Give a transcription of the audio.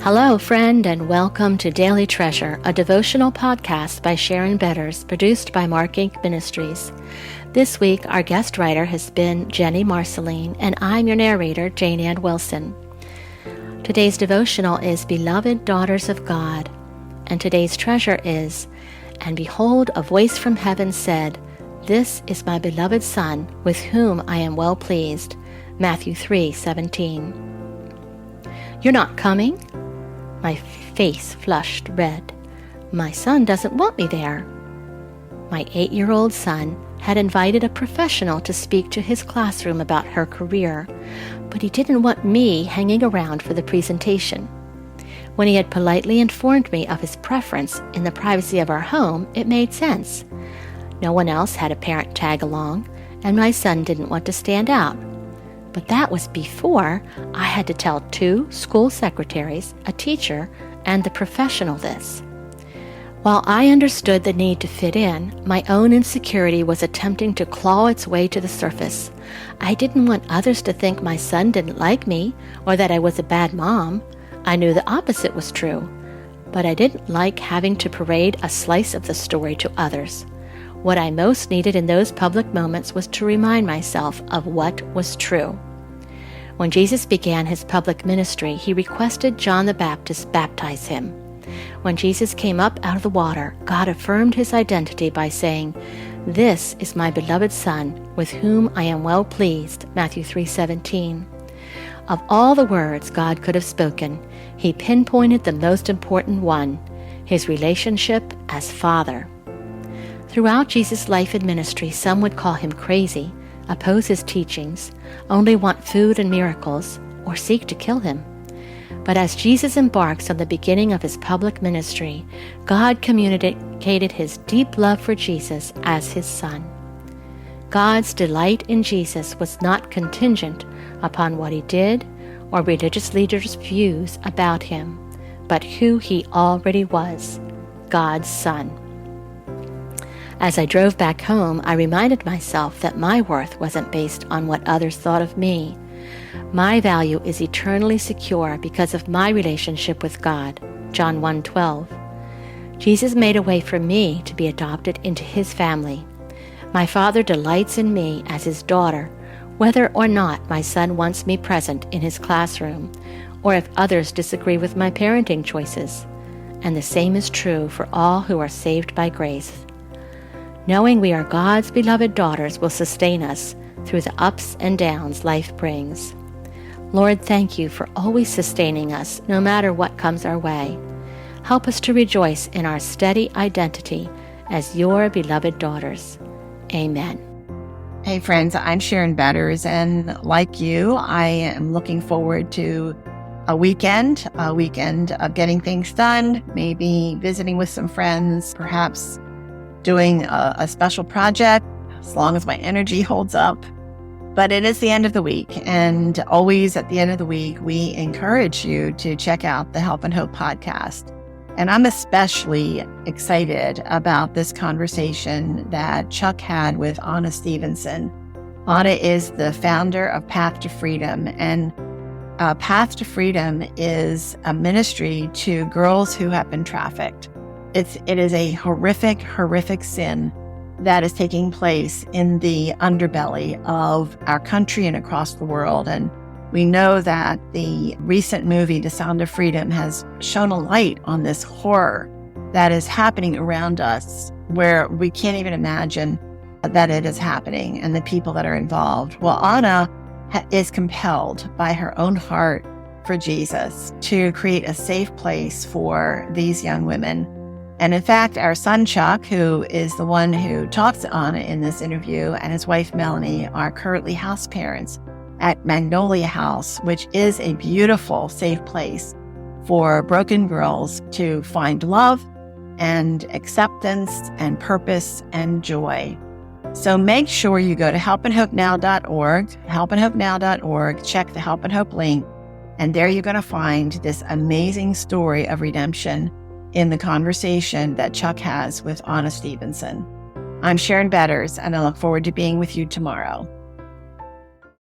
Hello, friend, and welcome to Daily Treasure, a devotional podcast by Sharon Betters, produced by Mark Inc. Ministries. This week, our guest writer has been Jenny Marceline, and I'm your narrator, Jane Ann Wilson. Today's devotional is Beloved Daughters of God, and today's treasure is, And behold, a voice from heaven said, This is my beloved Son, with whom I am well pleased. Matthew 3:17. You're not coming? My face flushed red. My son doesn't want me there. My 8-year-old son had invited a professional to speak to his classroom about her career, but he didn't want me hanging around for the presentation. When he had politely informed me of his preference in the privacy of our home, it made sense. No one else had a parent tag along, and my son didn't want to stand out. But that was before I had to tell 2 school secretaries, a teacher, and the professional this. While I understood the need to fit in, my own insecurity was attempting to claw its way to the surface. I didn't want others to think my son didn't like me or that I was a bad mom. I knew the opposite was true, but I didn't like having to parade a slice of the story to others. What I most needed in those public moments was to remind myself of what was true. When Jesus began his public ministry, he requested John the Baptist baptize him. When Jesus came up out of the water, God affirmed his identity by saying, This is my beloved Son, with whom I am well pleased, Matthew 3:17. Of all the words God could have spoken, he pinpointed the most important one, his relationship as Father. Throughout Jesus' life and ministry, some would call him crazy, oppose his teachings, only want food and miracles, or seek to kill him. But as Jesus embarks on the beginning of his public ministry, God communicated his deep love for Jesus as his Son. God's delight in Jesus was not contingent upon what he did or religious leaders' views about him, but who he already was, God's Son. As I drove back home, I reminded myself that my worth wasn't based on what others thought of me. My value is eternally secure because of my relationship with God, John 1:12. Jesus made a way for me to be adopted into his family. My Father delights in me as his daughter, whether or not my son wants me present in his classroom, or if others disagree with my parenting choices. And the same is true for all who are saved by grace. Knowing we are God's beloved daughters will sustain us through the ups and downs life brings. Lord, thank you for always sustaining us no matter what comes our way. Help us to rejoice in our steady identity as your beloved daughters. Amen. Hey friends, I'm Sharon Betters, and like you, I am looking forward to a weekend of getting things done, maybe visiting with some friends, perhaps doing a special project, as long as my energy holds up. But it is the end of the week, and always at the end of the week, we encourage you to check out the Help and Hope podcast. And I'm especially excited about this conversation that Chuck had with Anna Stevenson. Anna is the founder of Path to Freedom, and Path to Freedom is a ministry to girls who have been trafficked. It is a horrific sin that is taking place in the underbelly of our country and across the world. And we know that the recent movie, The Sound of Freedom, has shone a light on this horror that is happening around us, where we can't even imagine that it is happening and the people that are involved. Well, Anna is compelled by her own heart for Jesus to create a safe place for these young women. And in fact, our son Chuck, who is the one who talks to Anna in this interview, and his wife Melanie are currently house parents at Magnolia House, which is a beautiful, safe place for broken girls to find love and acceptance and purpose and joy. So make sure you go to helpandhopenow.org, check the Help and Hope link, and there you're going to find this amazing story of redemption in the conversation that Chuck has with Anna Stevenson. I'm Sharon Betters, and I look forward to being with you tomorrow.